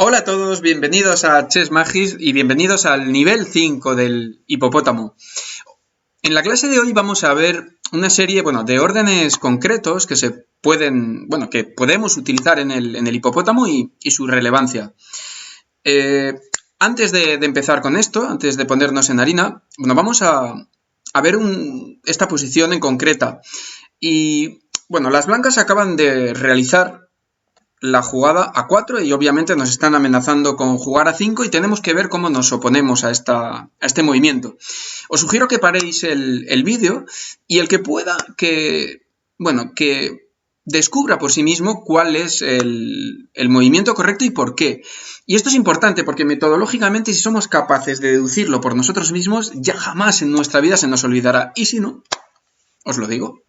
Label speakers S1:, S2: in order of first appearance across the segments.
S1: Hola a todos, bienvenidos a Chess Magis y bienvenidos al nivel 5 del hipopótamo. En la clase de hoy vamos a ver una serie, de órdenes concretos que que podemos utilizar en el hipopótamo y su relevancia. Antes de empezar con esto, antes de ponernos en harina, vamos a ver esta posición en concreta. Y las blancas acaban de realizar la jugada a 4 y obviamente nos están amenazando con jugar a 5 y tenemos que ver cómo nos oponemos a este movimiento. Os sugiero que paréis el vídeo y el que pueda que descubra por sí mismo cuál es el movimiento correcto y por qué. Y esto es importante porque metodológicamente, si somos capaces de deducirlo por nosotros mismos, ya jamás en nuestra vida se nos olvidará. Y si no, os lo digo.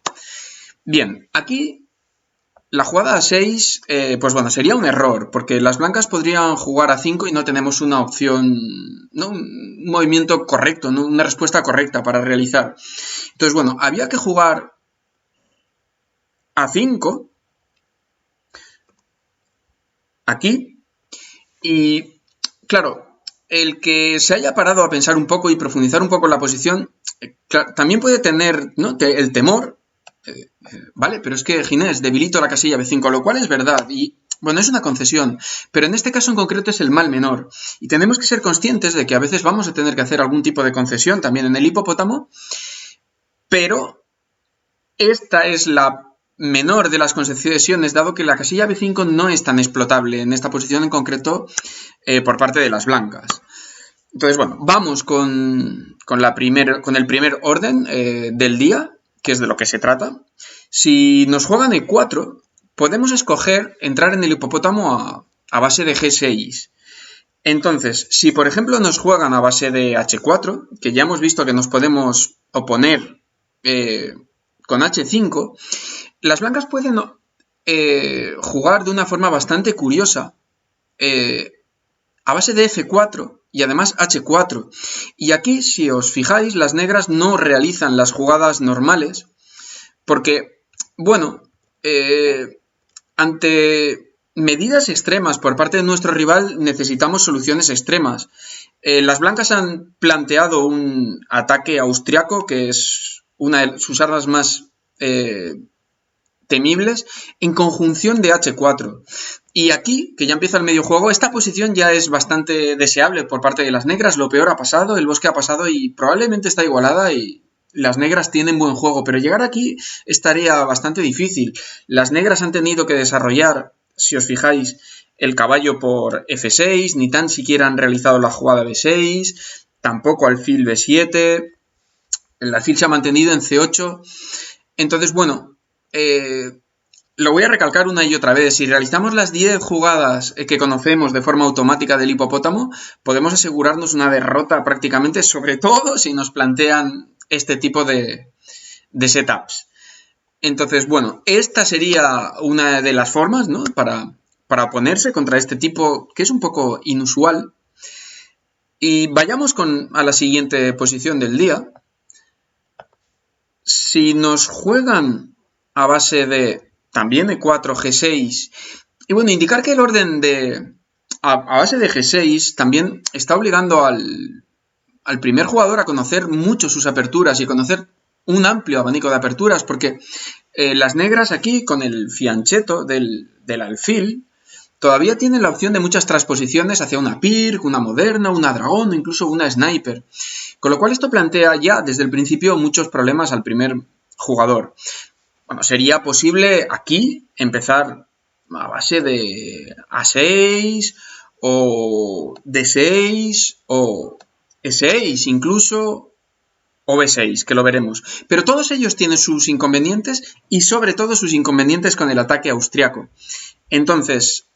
S1: Bien, aquí la jugada a 6, sería un error, porque las blancas podrían jugar a 5 y no tenemos una opción, ¿no? Un movimiento correcto, ¿no? Una respuesta correcta para realizar. Entonces, había que jugar a 5 aquí y, claro, el que se haya parado a pensar un poco y profundizar un poco en la posición, también puede tener, ¿no?, el temor. Vale, pero es que Ginés debilito la casilla B5, lo cual es verdad y, es una concesión, pero en este caso en concreto es el mal menor y tenemos que ser conscientes de que a veces vamos a tener que hacer algún tipo de concesión también en el hipopótamo, pero esta es la menor de las concesiones, dado que la casilla B5 no es tan explotable en esta posición en concreto por parte de las blancas. Entonces, vamos con el primer orden del día, que es de lo que se trata. Si nos juegan E4, podemos escoger entrar en el hipopótamo a base de G6. Entonces, si por ejemplo nos juegan a base de H4, que ya hemos visto que nos podemos oponer con H5, las blancas pueden jugar de una forma bastante curiosa a base de F4 y además H4. Y aquí, si os fijáis, las negras no realizan las jugadas normales porque, ante medidas extremas por parte de nuestro rival necesitamos soluciones extremas. Las blancas han planteado un ataque austriaco, que es una de sus armas más temibles, en conjunción de H4. Y aquí, que ya empieza el medio juego, esta posición ya es bastante deseable por parte de las negras. Lo peor ha pasado, el bosque ha pasado y probablemente está igualada y las negras tienen buen juego, pero llegar aquí estaría bastante difícil. Las negras han tenido que desarrollar, si os fijáis, el caballo por F6, ni tan siquiera han realizado la jugada B6, tampoco alfil B7, el alfil se ha mantenido en C8. Entonces, lo voy a recalcar una y otra vez. Si realizamos las 10 jugadas que conocemos de forma automática del hipopótamo, podemos asegurarnos una derrota prácticamente, sobre todo si nos plantean este tipo de setups. Entonces, esta sería una de las formas, ¿no?, para oponerse contra este tipo, que es un poco inusual. Y vayamos a la siguiente posición del día. Si nos juegan a base de también E4, G6, y indicar que el orden a base de G6 también está obligando al primer jugador a conocer mucho sus aperturas y conocer un amplio abanico de aperturas, porque las negras aquí, con el fianchetto del alfil, todavía tienen la opción de muchas transposiciones hacia una Pirc, una moderna, una dragón o incluso una sniper. Con lo cual esto plantea ya desde el principio muchos problemas al primer jugador. Sería posible aquí empezar a base de A6 o D6 o E6 incluso, o B6, que lo veremos. Pero todos ellos tienen sus inconvenientes y sobre todo sus inconvenientes con el ataque austriaco. Entonces,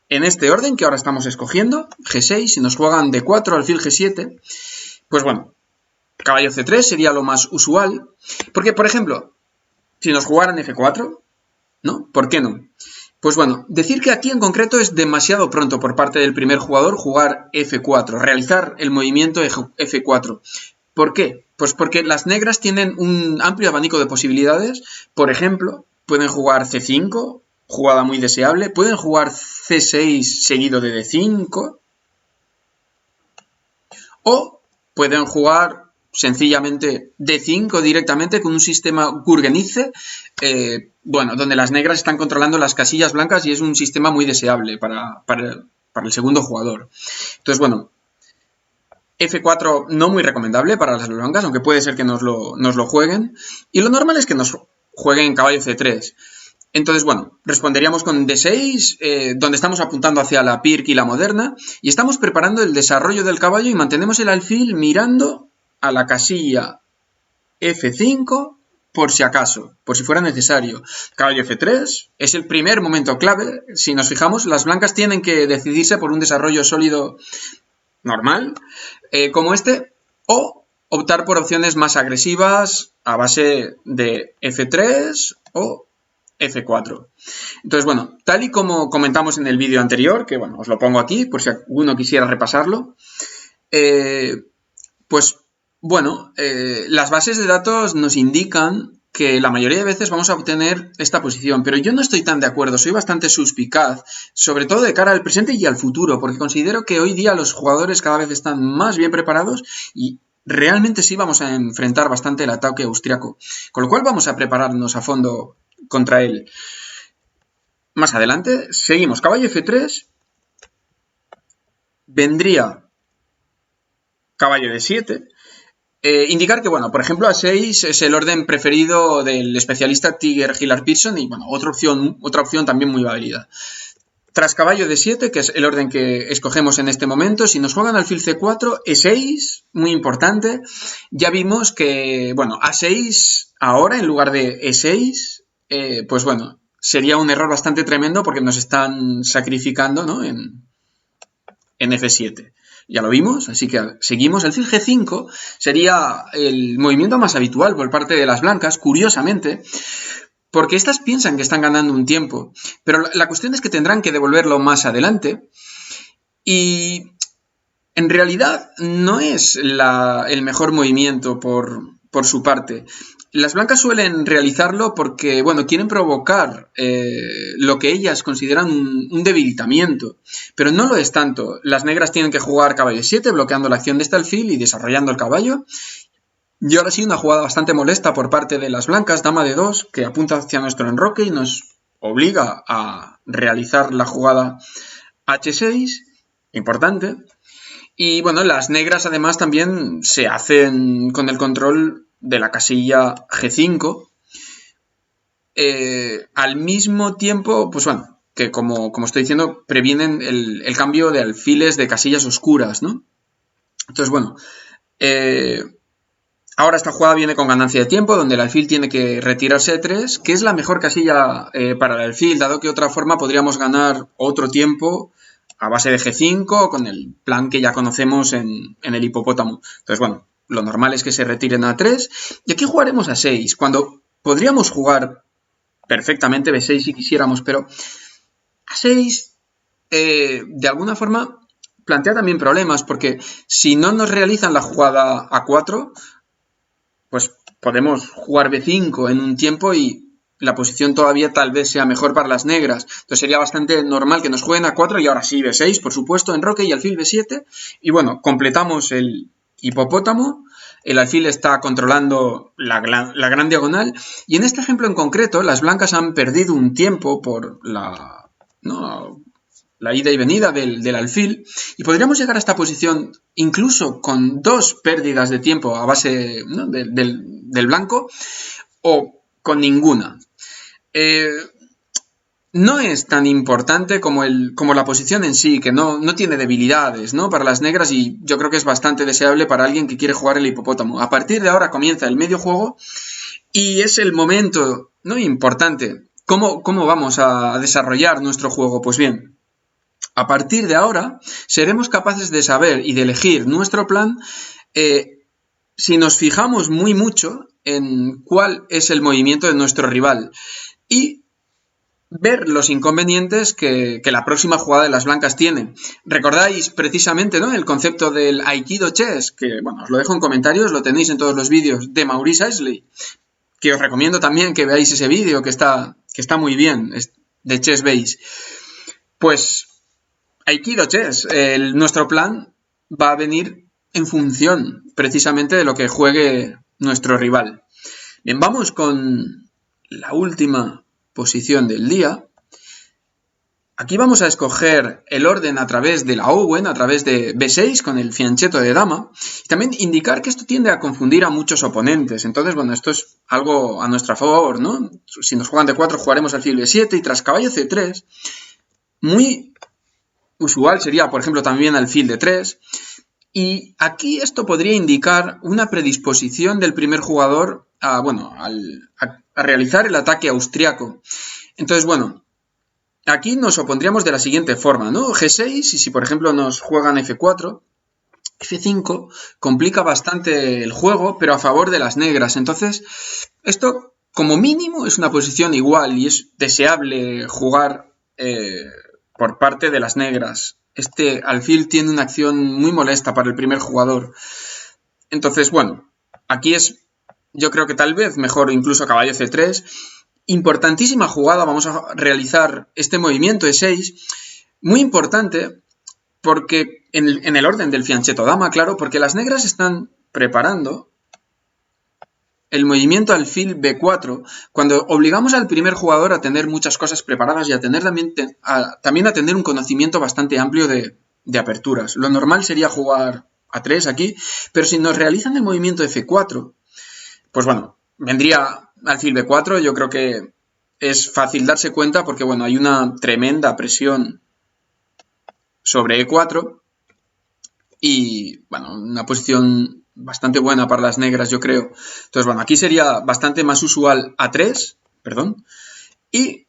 S1: en este orden que ahora estamos escogiendo, G6, si nos juegan D4, alfil G7, caballo C3 sería lo más usual. Porque, por ejemplo, si nos jugaran F4, ¿no? ¿Por qué no? Pues decir que aquí en concreto es demasiado pronto por parte del primer jugador jugar F4, realizar el movimiento F4. ¿Por qué? Pues porque las negras tienen un amplio abanico de posibilidades. Por ejemplo, pueden jugar C5 jugada muy deseable. Pueden jugar C6 seguido de D5. O pueden jugar sencillamente D5 directamente con un sistema Gurgenice, bueno, donde las negras están controlando las casillas blancas y es un sistema muy deseable para el segundo jugador. Entonces, bueno, F4 no muy recomendable para las blancas, aunque puede ser que nos lo jueguen. Y lo normal es que nos jueguen caballo C3. Entonces, bueno, responderíamos con D6, donde estamos apuntando hacia la Pirc y la moderna, y estamos preparando el desarrollo del caballo y mantenemos el alfil mirando a la casilla F5 por si acaso, por si fuera necesario. Caballo F3 es el primer momento clave. Si nos fijamos, las blancas tienen que decidirse por un desarrollo sólido normal, como este, o optar por opciones más agresivas a base de F3 o F4. Entonces, bueno, tal y como comentamos en el vídeo anterior, que bueno, os lo pongo aquí por si alguno quisiera repasarlo, pues bueno, las bases de datos nos indican que la mayoría de veces vamos a obtener esta posición, pero yo no estoy tan de acuerdo, soy bastante suspicaz, sobre todo de cara al presente y al futuro, porque considero que hoy día los jugadores cada vez están más bien preparados y realmente sí vamos a enfrentar bastante el ataque austriaco, con lo cual vamos a prepararnos a fondo contra él. Más adelante, seguimos. Caballo F3. Vendría caballo D7. Indicar que, bueno, por ejemplo, A6 es el orden preferido del especialista Tiger Hillard Pearson y, bueno, otra opción también muy válida. Tras caballo D7, que es el orden que escogemos en este momento, si nos juegan alfil C4, E6, muy importante. Ya vimos que, bueno, A6 ahora en lugar de E6, pues bueno, sería un error bastante tremendo porque nos están sacrificando, ¿no? en F7. Ya lo vimos, así que seguimos. Alfil G5 sería el movimiento más habitual por parte de las blancas, curiosamente, porque estas piensan que están ganando un tiempo, pero la cuestión es que tendrán que devolverlo más adelante y en realidad no es el mejor movimiento por su parte. Las blancas suelen realizarlo porque, bueno, quieren provocar lo que ellas consideran un debilitamiento, pero no lo es tanto. Las negras tienen que jugar caballo 7, bloqueando la acción de este alfil y desarrollando el caballo. Y ahora sí, una jugada bastante molesta por parte de las blancas, dama de 2, que apunta hacia nuestro enroque y nos obliga a realizar la jugada H6, importante. Y bueno, las negras además también se hacen con el control de la casilla G5. Al mismo tiempo, pues bueno, que como estoy diciendo, previenen el cambio de alfiles de casillas oscuras, ¿no? Entonces, bueno, ahora esta jugada viene con ganancia de tiempo, donde el alfil tiene que retirarse de 3, que es la mejor casilla para el alfil, dado que de otra forma podríamos ganar otro tiempo a base de G5 con el plan que ya conocemos en el hipopótamo. Entonces, bueno, lo normal es que se retiren a 3 y aquí jugaremos a 6, cuando podríamos jugar perfectamente B6 si quisiéramos, pero a 6 de alguna forma plantea también problemas, porque si no nos realizan la jugada A4, pues podemos jugar B5 en un tiempo y la posición todavía tal vez sea mejor para las negras. Entonces sería bastante normal que nos jueguen A4 y ahora sí B6, por supuesto, enroque y alfil B7. Y bueno, completamos el hipopótamo. El alfil está controlando la gran diagonal. Y en este ejemplo en concreto, las blancas han perdido un tiempo por la ida y venida del alfil, y podríamos llegar a esta posición incluso con 2 pérdidas de tiempo a base, ¿no?, del blanco, o con ninguna. No es tan importante como la posición en sí, que no tiene debilidades, ¿no?, para las negras, y yo creo que es bastante deseable para alguien que quiere jugar el hipopótamo. A partir de ahora comienza el medio juego y es el momento, ¿no?, importante. ¿Cómo vamos a desarrollar nuestro juego? Pues bien, a partir de ahora seremos capaces de saber y de elegir nuestro plan si nos fijamos mucho en cuál es el movimiento de nuestro rival y ver los inconvenientes que la próxima jugada de las blancas tiene. ¿Recordáis precisamente, ¿no?, el concepto del Aikido Chess? Que, bueno, os lo dejo en comentarios, lo tenéis en todos los vídeos de Maurice Eisley, que os recomiendo también que veáis ese vídeo, que está muy bien. de chess base. Pues Aikido Chess, nuestro plan va a venir en función precisamente de lo que juegue nuestro rival. Bien, vamos con la última posición del día. Aquí vamos a escoger el orden a través de la Owen, a través de B6 con el fianchetto de dama. Y también indicar que esto tiende a confundir a muchos oponentes. Entonces, bueno, esto es algo a nuestro favor, ¿no? Si nos juegan D4, jugaremos alfil B7 y tras caballo C3. Muy usual sería, por ejemplo, también alfil D3. Y aquí esto podría indicar una predisposición del primer jugador a realizar el ataque austriaco. Entonces, bueno, aquí nos opondríamos de la siguiente forma, ¿no? G6, y si por ejemplo nos juegan F4, F5 complica bastante el juego, pero a favor de las negras. Entonces, esto como mínimo es una posición igual y es deseable jugar por parte de las negras. Este alfil tiene una acción muy molesta para el primer jugador. Entonces, bueno, aquí es, yo creo que tal vez mejor incluso caballo C3. Importantísima jugada, vamos a realizar este movimiento E6, muy importante porque en el orden del fianchetto dama, claro, porque las negras están preparando el movimiento alfil B4, cuando obligamos al primer jugador a tener muchas cosas preparadas y a tener también a tener un conocimiento bastante amplio de aperturas. Lo normal sería jugar A3 aquí, pero si nos realizan el movimiento F4, pues bueno, vendría alfil B4, yo creo que es fácil darse cuenta porque, bueno, hay una tremenda presión sobre E4 y, bueno, una posición bastante buena para las negras, yo creo. Entonces, bueno, aquí sería bastante más usual A3, perdón, y,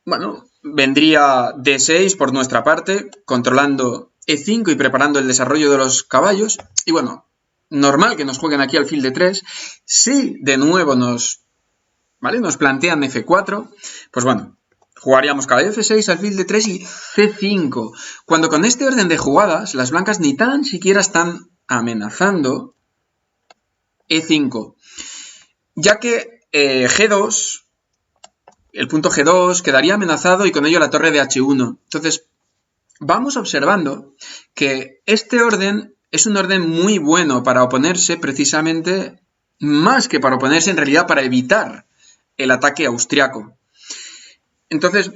S1: bueno, vendría D6 por nuestra parte, controlando E5 y preparando el desarrollo de los caballos, y, bueno, normal que nos jueguen aquí alfil D3. Si de nuevo nos plantean F4, pues bueno, jugaríamos caballo F6, alfil D3 y C5. Cuando con este orden de jugadas, las blancas ni tan siquiera están amenazando E5, ya que G2, el punto G2 quedaría amenazado y con ello la torre de H1. Entonces, vamos observando que este orden es un orden muy bueno para oponerse precisamente, más que para oponerse en realidad para evitar el ataque austriaco. Entonces,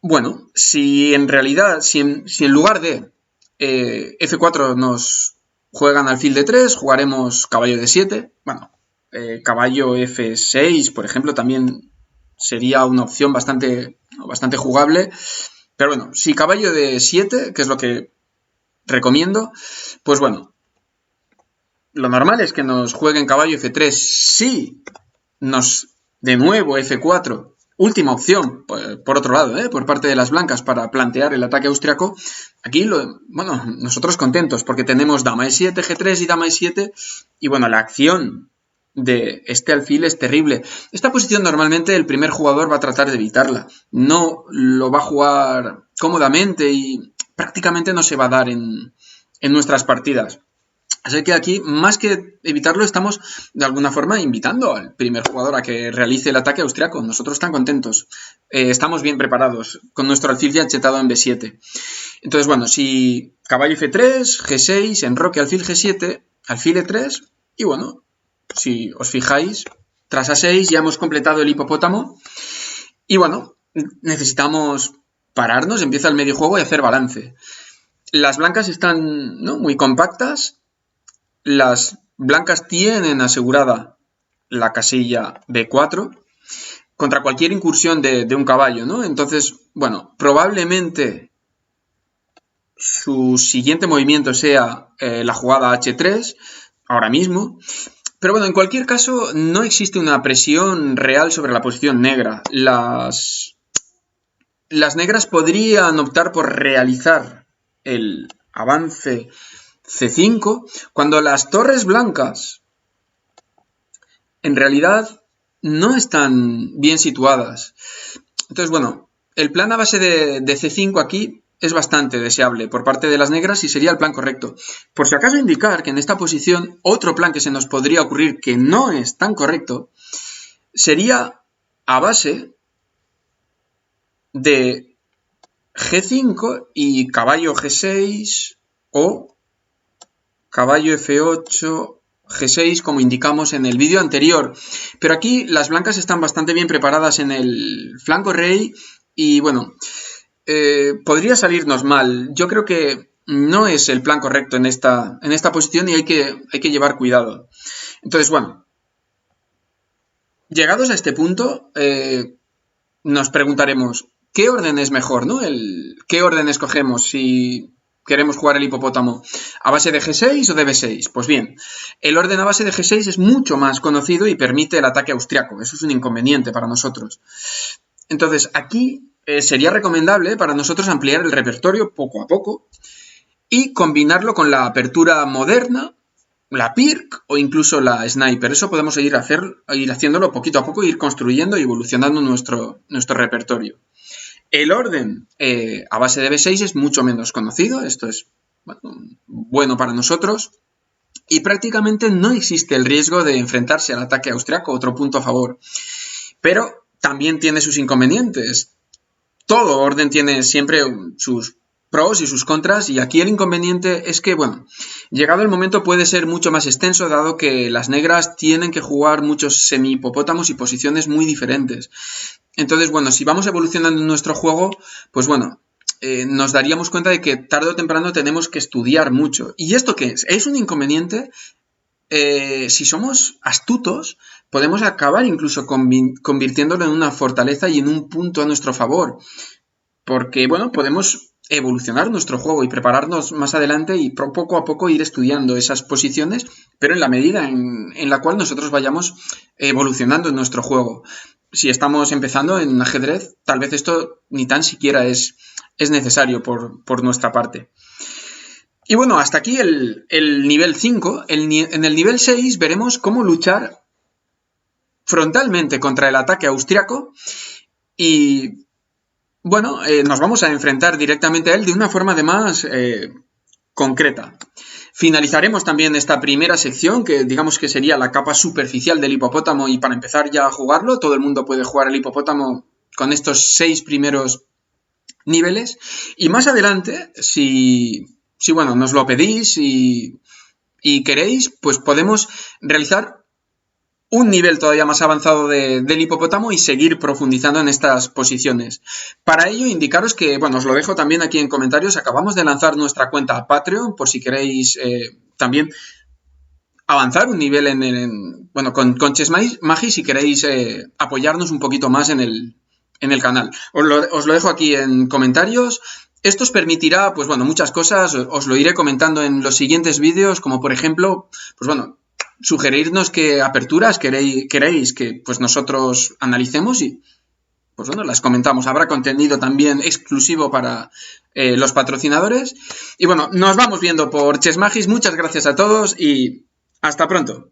S1: bueno, si en realidad, si en lugar de F4 nos juegan alfil D3, jugaremos caballo D7, bueno, caballo F6, por ejemplo, también sería una opción bastante jugable, pero bueno, si caballo D7, que es lo que recomiendo, pues bueno, lo normal es que nos jueguen caballo F3 si de nuevo F4, última opción, por otro lado, por parte de las blancas para plantear el ataque austriaco. Aquí, nosotros contentos porque tenemos dama E7, G3 y dama E7, y bueno, la acción de este alfil es terrible. Esta posición normalmente el primer jugador va a tratar de evitarla, no lo va a jugar cómodamente y prácticamente no se va a dar en nuestras partidas. Así que aquí, más que evitarlo, estamos de alguna forma invitando al primer jugador a que realice el ataque austriaco. Nosotros tan contentos. Estamos bien preparados con nuestro alfil ya chetado en B7. Entonces, bueno, si caballo F3, G6, enroque alfil G7, alfil E3, y bueno, si os fijáis, tras A6 ya hemos completado el hipopótamo. Y bueno, necesitamos pararnos, empieza el medio juego y hacer balance. Las blancas están muy compactas. Las blancas tienen asegurada la casilla B4 contra cualquier incursión de un caballo, ¿no? Entonces, bueno, probablemente su siguiente movimiento sea la jugada H3, ahora mismo. Pero bueno, en cualquier caso, no existe una presión real sobre la posición negra. Las negras podrían optar por realizar el avance C5, cuando las torres blancas en realidad no están bien situadas. Entonces, bueno, el plan a base de C5 aquí es bastante deseable por parte de las negras y sería el plan correcto. Por si acaso indicar que en esta posición otro plan que se nos podría ocurrir que no es tan correcto sería a base de G5 y caballo G6 o caballo F8, G6, como indicamos en el vídeo anterior. Pero aquí las blancas están bastante bien preparadas en el flanco rey y bueno, podría salirnos mal. Yo creo que no es el plan correcto en esta posición y hay que llevar cuidado. Entonces, bueno, llegados a este punto, nos preguntaremos, ¿qué orden es mejor, ¿no? ¿Qué orden escogemos si queremos jugar el hipopótamo? ¿A base de G6 o de B6? Pues bien, el orden a base de G6 es mucho más conocido y permite el ataque austriaco. Eso es un inconveniente para nosotros. Entonces, aquí sería recomendable para nosotros ampliar el repertorio poco a poco y combinarlo con la apertura moderna, la Pirc o incluso la Sniper. Eso podemos ir haciéndolo poquito a poco, ir construyendo y evolucionando nuestro repertorio. El orden a base de B6 es mucho menos conocido. Esto es bueno para nosotros. Y prácticamente no existe el riesgo de enfrentarse al ataque austriaco, otro punto a favor. Pero también tiene sus inconvenientes. Todo orden tiene siempre sus pros y sus contras, y aquí el inconveniente es que, bueno, llegado el momento puede ser mucho más extenso, dado que las negras tienen que jugar muchos semi-hipopótamos y posiciones muy diferentes. Entonces, bueno, si vamos evolucionando en nuestro juego, pues bueno, nos daríamos cuenta de que tarde o temprano tenemos que estudiar mucho. ¿Y esto qué es? Es un inconveniente. Si somos astutos, podemos acabar incluso convirtiéndolo en una fortaleza y en un punto a nuestro favor. Porque, bueno, podemos evolucionar nuestro juego y prepararnos más adelante y poco a poco ir estudiando esas posiciones, pero en la medida en la cual nosotros vayamos evolucionando en nuestro juego. Si estamos empezando en ajedrez, tal vez esto ni tan siquiera es necesario por nuestra parte. Y bueno, hasta aquí el nivel 5. En el nivel 6 veremos cómo luchar frontalmente contra el ataque austriaco y, bueno, nos vamos a enfrentar directamente a él de una forma además concreta. Finalizaremos también esta primera sección, que digamos que sería la capa superficial del hipopótamo, y para empezar ya a jugarlo, todo el mundo puede jugar el hipopótamo con estos 6 primeros niveles. Y más adelante, si bueno, nos lo pedís y queréis, pues podemos realizar un nivel todavía más avanzado del hipopótamo y seguir profundizando en estas posiciones. Para ello, indicaros que, bueno, os lo dejo también aquí en comentarios, acabamos de lanzar nuestra cuenta a Patreon, por si queréis también avanzar un nivel bueno, con Chessmagi, si queréis apoyarnos un poquito más en el canal. Os lo dejo aquí en comentarios. Esto os permitirá, pues bueno, muchas cosas, os lo iré comentando en los siguientes vídeos, como por ejemplo, pues bueno, sugerirnos qué aperturas queréis que pues nosotros analicemos y pues bueno, las comentamos. Habrá contenido también exclusivo para los patrocinadores. Y bueno, nos vamos viendo por Chessmagi. Muchas gracias a todos y hasta pronto.